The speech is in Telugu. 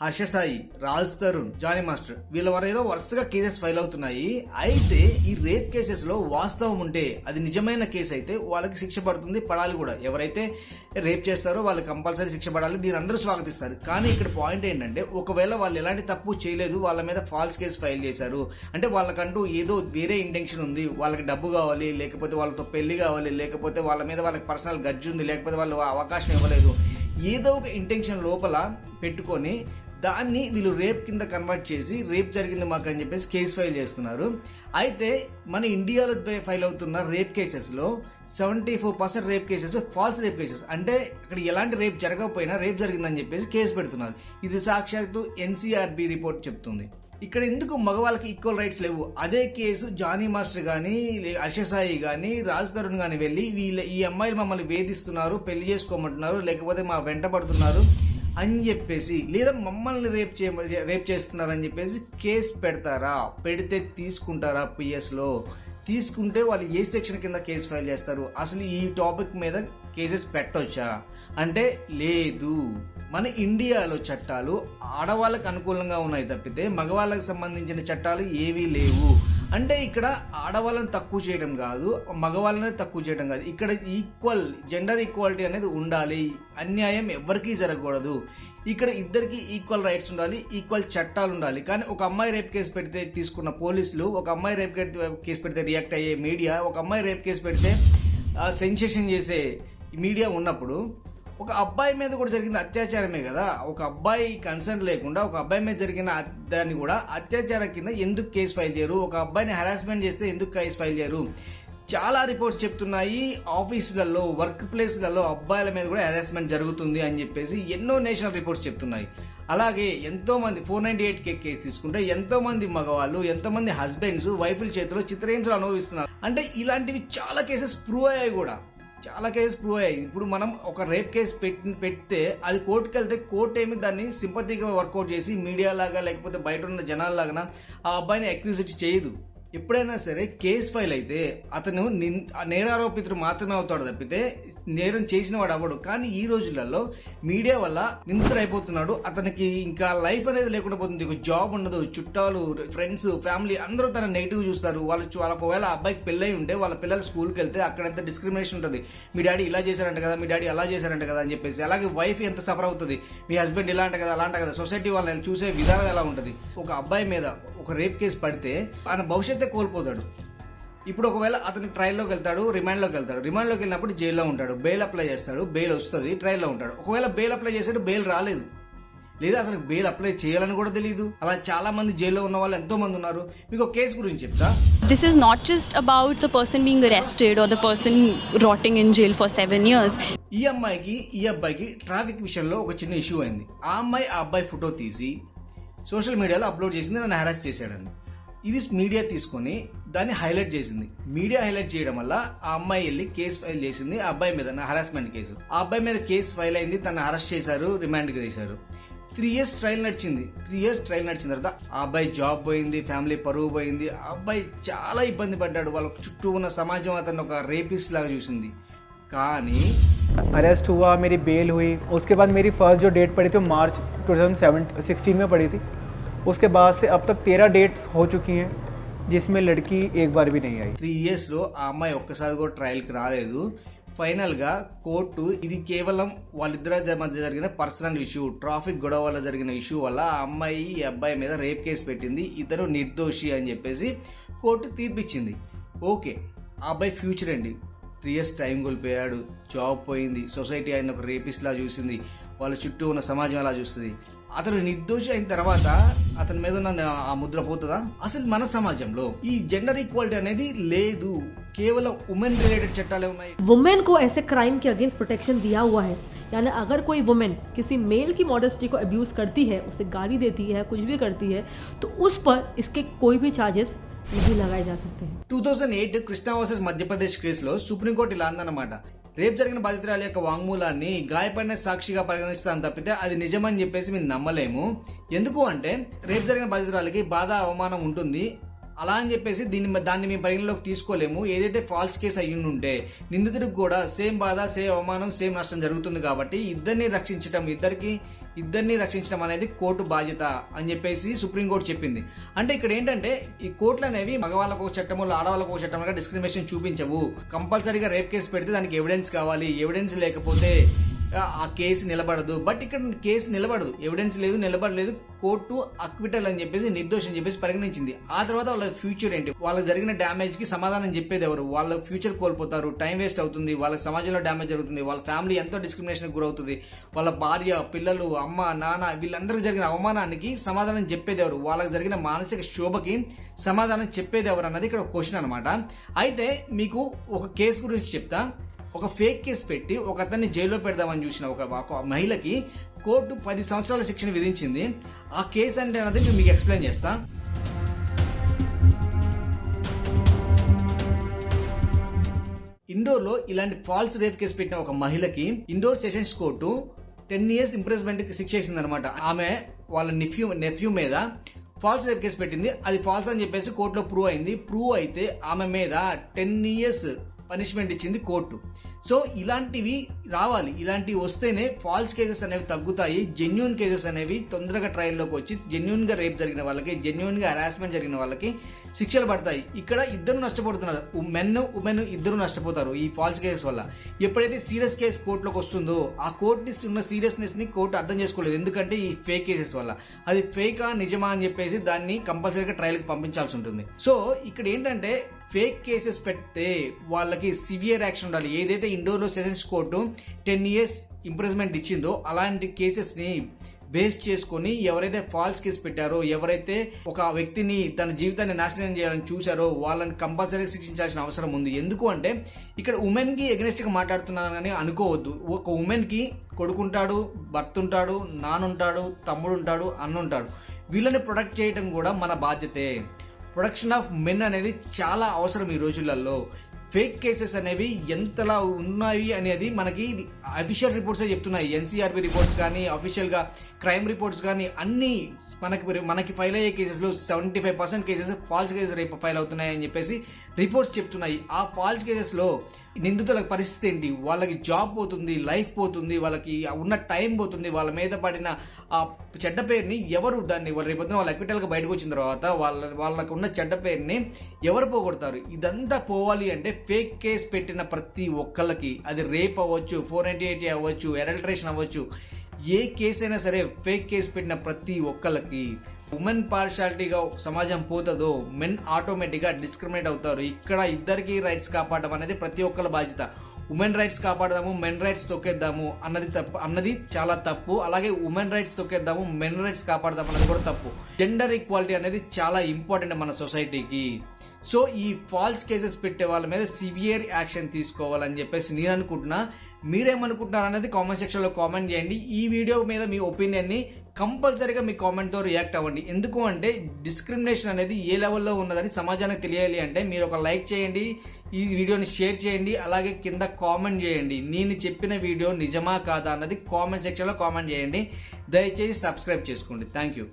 హర్ష సాయి, రాజ్ తరుణ్, జానీ మాస్టర్ వీళ్ళ వరేదో వరుసగా కేసెస్ ఫైల్ అవుతున్నాయి. అయితే ఈ రేప్ కేసెస్ లో వాస్తవం ఉంటే అది నిజమైన కేసు అయితే వాళ్ళకి శిక్ష పడుతుంది, పడాలి కూడా. ఎవరైతే రేప్ చేస్తారో వాళ్ళకి కంపల్సరీ శిక్ష పడాలి, దీని అందరూ స్వాగతిస్తారు. కానీ ఇక్కడ పాయింట్ ఏంటంటే ఒకవేళ వాళ్ళు ఎలాంటి తప్పు చేయలేదు, వాళ్ళ మీద ఫాల్స్ కేసు ఫైల్ చేశారు అంటే వాళ్ళకంటూ ఏదో వేరే ఇంటెన్షన్ ఉంది, వాళ్ళకి డబ్బు కావాలి, లేకపోతే వాళ్ళతో పెళ్లి కావాలి, లేకపోతే వాళ్ళ మీద వాళ్ళకి పర్సనల్ గడ్జి ఉంది, లేకపోతే వాళ్ళు అవకాశం ఇవ్వలేదు, ఏదో ఒక ఇంటెన్షన్ లోపల పెట్టుకొని దాన్ని వీళ్ళు రేప్ కింద కన్వర్ట్ చేసి రేప్ జరిగింది మాకు అని చెప్పేసి కేసు ఫైల్ చేస్తున్నారు. అయితే మన ఇండియాలో ఫైల్ అవుతున్న రేప్ కేసెస్లో 74% rape cases false rape cases, అంటే ఇక్కడ ఎలాంటి రేప్ జరగకపోయినా రేప్ జరిగిందని చెప్పేసి కేసు పెడుతున్నారు. ఇది సాక్షాత్తు ఎన్సీఆర్బీ రిపోర్ట్ చెప్తుంది. ఇక్కడ ఎందుకు మగవాళ్ళకి ఈక్వల్ రైట్స్ లేవు? అదే కేసు జానీ మాస్టర్ కానీ, హర్ష సాయి కానీ, రాజ్ తరుణ్ కానీ వెళ్ళి ఈ అమ్మాయిలు మమ్మల్ని వేధిస్తున్నారు, పెళ్లి చేసుకోమంటున్నారు, లేకపోతే మా వెంట పడుతున్నారు అని చెప్పేసి, లేదా మమ్మల్ని రేప్ చేస్తున్నారని చెప్పేసి కేసు పెడతారా? పెడితే తీసుకుంటారా? పిఎస్లో తీసుకుంటే వాళ్ళు ఏ సెక్షన్ కింద కేసు ఫైల్ చేస్తారు? అసలు ఈ టాపిక్ మీద కేసెస్ పెట్టొచ్చా అంటే లేదు. మన ఇండియాలో చట్టాలు ఆడవాళ్ళకు అనుకూలంగా ఉన్నాయి తప్పితే మగవాళ్ళకి సంబంధించిన చట్టాలు ఏవీ లేవు. అంటే ఇక్కడ ఆడవాళ్ళని తక్కువ చేయడం కాదు, మగవాళ్ళని తక్కువ చేయడం కాదు, ఇక్కడ ఈక్వల్ జెండర్ ఈక్వాలిటీ అనేది ఉండాలి. అన్యాయం ఎవరికీ జరగకూడదు. ఇక్కడ ఇద్దరికి ఈక్వల్ రైట్స్ ఉండాలి, ఈక్వల్ చట్టాలు ఉండాలి. కానీ ఒక అమ్మాయి రేప్ కేసు పెడితే తీసుకున్న పోలీసులు, ఒక అమ్మాయి రేప్ కేసు పెడితే రియాక్ట్ అయ్యే మీడియా, ఒక అమ్మాయి రేప్ కేసు పెడితే సెన్సేషన్ చేసే మీడియా ఉన్నప్పుడు ఒక అబ్బాయి మీద కూడా జరిగిన అత్యాచారమే కదా. ఒక అబ్బాయి కన్సర్న్ లేకుండా ఒక అబ్బాయి మీద జరిగిన దాన్ని కూడా అత్యాచారం కింద ఎందుకు కేసు ఫైల్ చేయరు? ఒక అబ్బాయిని హెరాస్మెంట్ చేస్తే ఎందుకు కేసు ఫైల్ చేయరు? చాలా రిపోర్ట్స్ చెప్తున్నాయి, ఆఫీసులలో, వర్క్ ప్లేస్లలో అబ్బాయిల మీద కూడా హెరాస్మెంట్ జరుగుతుంది అని చెప్పేసి ఎన్నో నేషనల్ రిపోర్ట్స్ చెప్తున్నాయి. అలాగే ఎంతో మంది 498 కేసు తీసుకుంటే ఎంతో మంది మగవాళ్ళు, ఎంతో మంది హస్బెండ్స్ వైఫుల చేతిలో చిత్రహింసలు అనుభవిస్తున్నారు. అంటే ఇలాంటివి చాలా కేసెస్ ప్రూవ్ అయ్యాయి కూడా, చాలా కేసెస్ ప్రూవ్ అయ్యాయి. ఇప్పుడు మనం ఒక రేప్ కేసు పెడితే అది కోర్టుకు వెళ్తే కోర్టు ఏమి దాన్ని సింపతిగా వర్కౌట్ చేసి మీడియా లాగా లేకపోతే బయట ఉన్న జనాల్లాగా ఆ అబ్బాయిని అక్యూజ్ చేయదు. ఎప్పుడైనా సరే కేసు ఫైల్ అయితే అతను నేరారోపితుడు మాత్రమే అవుతాడు తప్పితే నేరం చేసిన వాడు అవ్వడు. కానీ ఈ రోజులలో మీడియా వల్ల నిందితుడు అయిపోతున్నాడు, అతనికి ఇంకా లైఫ్ అనేది లేకుండా పోతుంది. ఒక జాబ్ ఉండదు, చుట్టాలు, ఫ్రెండ్స్, ఫ్యామిలీ అందరూ తన నెగిటివ్ చూస్తారు. వాళ్ళకి ఒకవేళ అబ్బాయికి పెళ్ళై ఉంటే వాళ్ళ పిల్లలు స్కూల్కి వెళ్తే అక్కడంతా డిస్క్రిమినేషన్ ఉంటుంది. మీ డాడీ ఇలా చేశారంట కదా, మీ డాడీ అలా చేశారంట కదా అని చెప్పేసి. అలాగే వైఫ్ ఎంత సఫర్ అవుతుంది, మీ హస్బెండ్ ఇలా అంట కదా, అలా అంట కదా. సొసైటీ వాళ్ళని చూసే విధానం ఎలా ఉంటుంది? ఒక అబ్బాయి మీద ఒక రేప్ కేసు పడితే ఆయన భవిష్యత్తు కోల్పోతాడు. ఇప్పుడు ఒకవేళ అతను ట్రయల్లోకి వెళ్తాడు, రిమాండ్లోకి వెళ్తాడు, రిమాండ్లోకి వెళ్ళినప్పుడు జైల్లో ఉంటాడు, బెయిల్ అప్లై చేస్తాడు, బెయిల్ వస్తుంది, ట్రయల్లో ఉంటాడు. ఒకవేళ బెయిల్ అప్లై చేసాడు, బెయిల్ రాలేదు, లేదా అసలు బెయిల్ అప్లై చేయాలని కూడా తెలియదు. అలా చాలా మంది జైల్లో ఉన్న వాళ్ళు ఎంతో మంది ఉన్నారు. మీకు ఒక కేసు గురించి చెప్తా. This is not just about the person being arrested or the person rotting in jail for 7 years. ఈ అమ్మాయికి ఈ అబ్బాయికి ట్రాఫిక్ విషయంలో ఒక చిన్న ఇష్యూ అయింది. ఆ అమ్మాయి ఆ అబ్బాయి ఫోటో తీసి సోషల్ మీడియాలో అప్లోడ్ చేసింది, నన్ను హెరాస్ చేశాడని. ఇది మీడియా తీసుకొని దాన్ని హైలైట్ చేసింది. మీడియా హైలైట్ చేయడం వల్ల ఆ అమ్మాయి వెళ్ళి కేసు ఫైల్ చేసింది ఆ అబ్బాయి మీద, హెరాస్మెంట్ కేసు. ఆ అబ్బాయి మీద కేసు ఫైల్ అయింది, తను అరెస్ట్ చేశారు, రిమాండ్కి తీశారు. 3 years ట్రయల్ నడిచింది. 3 years ట్రయల్ నడిచిన తర్వాత ఆ అబ్బాయి జాబ్ పోయింది, ఫ్యామిలీ పరువు పోయింది. ఆ అబ్బాయి చాలా ఇబ్బంది పడ్డాడు. వాళ్ళ చుట్టూ ఉన్న సమాజం అతను ఒక రేపిస్ట్ లాగా చూసింది. కానీ अरेस्ट हुआ, मेरी बेल हुई, उसके बाद मेरी फर्स्ट जो डेट पड़ी थी मार्च 2016 में पड़ी थी. उसके बाद से अब तक 13 डेट्स हो चुकी हैं जिसमें लड़की एक बार भी नहीं आई. 3 yearsలో ఆ అమ్మాయి ఒక్కసారి కూడా ట్రయల్కి రాలేదు. ఫైనల్గా కోర్టు ఇది కేవలం వాళ్ళిద్దరి మధ్య జరిగిన పర్సనల్ ఇష్యూ, ట్రాఫిక్ గొడవ వల్ల జరిగిన ఇష్యూ వల్ల ఆ అమ్మాయి ఈ అబ్బాయి మీద రేప్ కేసు పెట్టింది, ఇతను నిర్దోషి అని చెప్పేసి కోర్టు తీర్పిచ్చింది. ఓకే, ఆ అబ్బాయి ఫ్యూచర్ అండి. 3 years టైం కోల్పోయాడు, జాబ్ పోయింది, సొసైటీ ఆయన ఒక రేపిస్ట్ లా చూసింది, వాళ్ళ చుట్టూ ఉన్న సమాజం ఎలా చూస్తుంది. అతను నిర్దోషి అయిన తర్వాత అతని మీద ఉన్న ఆ ముద్ర పోతుందా? అసలు మన సమాజంలో ఈ జెండర్ ఈక్వాలిటీ అనేది లేదు, కేవలం ఉమెన్ రిలేటెడ్ చట్టాలే ఉన్నాయి. वुमेन को ऐसे क्राइम के अगेंस्ट प्रोटेक्शन दिया हुआ है, यानी अगर कोई वुमेन किसी मेल की मॉडेस्टी को अब्यूज़ करती है, उसे गाली देती है, कुछ भी करती है, तो उस पर इसके कोई भी चार्जेस नहीं लगाए जा सकते हैं. 2008 కృష్ణా వర్సెస్ మధ్యప్రదేశ్ కేసులో సుప్రీంకోర్టు ఇలా అందనమాట. రేప్ జరిగిన బాధితురాల యొక్క వాంగ్మూలాన్ని గాయపడిన సాక్షిగా పరిగణిస్తాను తప్పితే అది నిజమని చెప్పేసి మేము నమ్మలేము. ఎందుకు అంటే రేప్ జరిగిన బాధితురాలకి బాధ, అవమానం ఉంటుంది. అలా అని చెప్పేసి దాన్ని మేము పరిగణలోకి తీసుకోలేము. ఏదైతే ఫాల్స్ కేసు అయ్యి ఉంటే నిందితుడికి కూడా సేమ్ బాధ, సేమ్ అవమానం, సేమ్ నష్టం జరుగుతుంది కాబట్టి ఇద్దరిని రక్షించడం అనేది కోర్టు బాధ్యత అని చెప్పేసి సుప్రీంకోర్టు చెప్పింది. అంటే ఇక్కడ ఏంటంటే ఈ కోర్టులు అనేవి మగవాళ్ళకు ఒక చట్టము, ఆడవాళ్ళకు ఒక చట్టం డిస్క్రిమినేషన్ చూపించవు. కంపల్సరీగా రేప్ కేసు పెడితే దానికి ఎవిడెన్స్ కావాలి, ఎవిడెన్స్ లేకపోతే ఆ కేసు నిలబడదు. బట్ ఇక్కడ కేసు నిలబడదు, ఎవిడెన్స్ లేదు, నిలబడలేదు, కోర్టు అక్విటల్ అని చెప్పేసి నిర్దోషం చెప్పేసి పరిగణించింది. ఆ తర్వాత వాళ్ళ ఫ్యూచర్ ఏంటి, వాళ్ళకి జరిగిన డ్యామేజ్ కి సమాధానం చెప్పేది ఎవరు? వాళ్ళ ఫ్యూచర్ కోల్పోతారు, టైం వేస్ట్ అవుతుంది, వాళ్ళ సమాజంలో డ్యామేజ్ జరుగుతుంది, వాళ్ళ ఫ్యామిలీ ఎంతో డిస్క్రిమినేషన్ గురవుతుంది, వాళ్ళ భార్య, పిల్లలు, అమ్మ, నాన్న వీళ్ళందరికీ జరిగిన అవమానానికి సమాధానం చెప్పేది ఎవరు? వాళ్ళకి జరిగిన మానసిక శోభకి సమాధానం చెప్పేది ఎవరు అన్నది ఇక్కడ క్వశ్చన్ అనమాట. అయితే మీకు ఒక కేసు గురించి చెప్తా. ఒక ఫేక్ కేసు పెట్టి ఒక అతన్ని జైల్లో పెడదామని చూసిన ఒక మహిళకి కోర్టు 10 సంవత్సరాల శిక్షణ విధించింది. ఆ కేసు అంటే అన్నది నేను మీకు ఎక్స్ప్లెయిన్ చేస్తా. ఇండోర్ లో ఇలాంటి ఫాల్స్ రేప్ కేసు పెట్టిన ఒక మహిళకి Indore sessions court 10 years imprisonment కి శిక్ష వేసింది అనమాట. ఆమె వాళ్ళ నెఫ్యూ మీద ఫాల్స్ రేప్ కేసు పెట్టింది. అది ఫాల్స్ అని చెప్పేసి కోర్టులో ప్రూవ్ అయింది. ప్రూవ్ అయితే ఆమె మీద 10 years పనిష్మెంట్ ఇచ్చింది కోర్టు. సో ఇలాంటివి రావాలి, ఇలాంటివి వస్తేనే ఫాల్స్ కేసెస్ అనేవి తగ్గుతాయి. జెన్యూన్ కేసెస్ అనేవి తొందరగా ట్రయల్లోకి వచ్చి జెన్యూన్ గా రేప్ జరిగిన వాళ్ళకి, జెన్యూన్ గా హరాస్మెంట్ జరిగిన వాళ్ళకి శిక్షలు పడతాయి. ఇక్కడ ఇద్దరు నష్టపోతున్నారు, ఉమెన్ ఇద్దరు నష్టపోతారు ఈ ఫాల్స్ కేసెస్ వల్ల. ఎప్పుడైతే సీరియస్ కేసు కోర్టులోకి వస్తుందో ఆ కోర్టు ఉన్న సీరియస్నెస్ ని కోర్టు అర్థం చేసుకోలేదు. ఎందుకంటే ఈ ఫేక్ కేసెస్ వల్ల అది ఫేకా నిజమా అని చెప్పేసి దాన్ని కంపల్సరీగా ట్రయల్ కి పంపించాల్సి ఉంటుంది. సో ఇక్కడ ఏంటంటే ఫేక్ కేసెస్ పెడితే వాళ్ళకి సివియర్ యాక్షన్ ఉండాలి. ఏదైతే ఇండోర్ లో సెషన్స్ కోర్టు 10 years ఇంప్రెస్మెంట్ ఇచ్చిందో అలాంటి కేసెస్ ని బేస్ చేసుకుని ఎవరైతే ఫాల్స్ కేసు పెట్టారో, ఎవరైతే ఒక వ్యక్తిని తన జీవితాన్ని నాశనం చేయాలని చూశారో వాళ్ళని కంపల్సరీ శిక్షించాల్సిన అవసరం ఉంది. ఎందుకు అంటే ఇక్కడ ఉమెన్ కి ఎగనెస్ట్ గా మాట్లాడుతున్నానని అనుకోవద్దు. ఒక ఉమెన్ కి కొడుకుంటాడు, భర్త ఉంటాడు, నాన్నుంటాడు, తమ్ముడు ఉంటాడు, అన్న ఉంటాడు. వీళ్ళని ప్రొటెక్ట్ చేయడం కూడా మన బాధ్యతే. ప్రొటెక్షన్ ఆఫ్ మెన్ అనేది చాలా అవసరం ఈ రోజులలో. ఫేక్ కేసెస్ అనేవి ఎంతలా ఉన్నాయి అనేది మనకి అఫీషియల్ రిపోర్ట్స్ చెప్తున్నాయి. ఎన్సీఆర్బీ రిపోర్ట్స్ కానీ, అఫీషియల్ గా క్రైమ్ రిపోర్ట్స్ కానీ అన్ని మనకి ఫైల్ అయ్యే కేసెస్ లో 75% కేసెస్ ఫాల్స్ కేసెస్ రేపు ఫైల్ అవుతున్నాయి అని చెప్పేసి రిపోర్ట్స్ చెప్తున్నాయి. ఆ ఫాల్స్ కేసెస్ లో నిందితుల పరిస్థితి ఏంటి? వాళ్ళకి జాబ్ పోతుంది, లైఫ్ పోతుంది, వాళ్ళకి ఉన్న టైం పోతుంది, వాళ్ళ మీద పడిన ఆ చెడ్డ పేరుని ఎవరు రేపొద్దున వాళ్ళ అక్విటల్ గా బయటకు వచ్చిన తర్వాత వాళ్ళకు ఉన్న చెడ్డ పేరుని ఎవరు పోగొడతారు? ఇదంతా పోవాలి అంటే ఫేక్ కేసు పెట్టిన ప్రతి ఒక్కళ్ళకి, అది రేప్ అవ్వచ్చు, 498 అవ్వచ్చు, అడల్టరేషన్ అవ్వచ్చు, ఏ కేసు అయినా సరే ఫేక్ కేసు పెట్టిన ప్రతి ఒక్కళ్ళకి ఉమెన్ పార్షాలిటీగా సమాజం పోతుందో మెన్ ఆటోమేటిక్గా డిస్క్రిమినేట్ అవుతారు. ఇక్కడ ఇద్దరికి రైట్స్ కాపాడడం అనేది ప్రతి ఒక్కళ్ళ బాధ్యత. ఉమెన్ రైట్స్ కాపాడదాము, మెన్ రైట్స్ తొక్కేద్దాము అన్నది చాలా తప్పు. అలాగే ఉమెన్ రైట్స్ తొక్కేద్దాము, మెన్ రైట్స్ కాపాడదాము అన్నది కూడా తప్పు. జెండర్ ఈక్వాలిటీ అనేది చాలా ఇంపార్టెంట్ మన సొసైటీకి. సో ఈ ఫాల్స్ కేసెస్ పెట్టే వాళ్ళ మీద సివియర్ యాక్షన్ తీసుకోవాలని చెప్పేసి నేను అనుకుంటున్నా. మీరేమనుకుంటున్నారు అనేది కామెంట్ సెక్షన్ లో కామెంట్ చేయండి. ఈ వీడియో మీద మీ ఒపీనియన్ ని కంపల్సరీగా మీ కామెంట్ తో రియాక్ట్ అవ్వండి. ఎందుకు అంటే డిస్క్రిమినేషన్ అనేది ఏ లెవెల్లో ఉన్నదని సమాజానికి తెలియాలి అంటే మీరు ఒక లైక్ చేయండి, ఈ వీడియోని షేర్ చేయండి, అలాగే కింద కామెంట్ చేయండి. నేను చెప్పిన వీడియో నిజమా కాదా అన్నది కామెంట్ సెక్షన్ లో కామెంట్ చేయండి. దయచేసి సబ్స్క్రైబ్ చేసుకోండి. Thank you.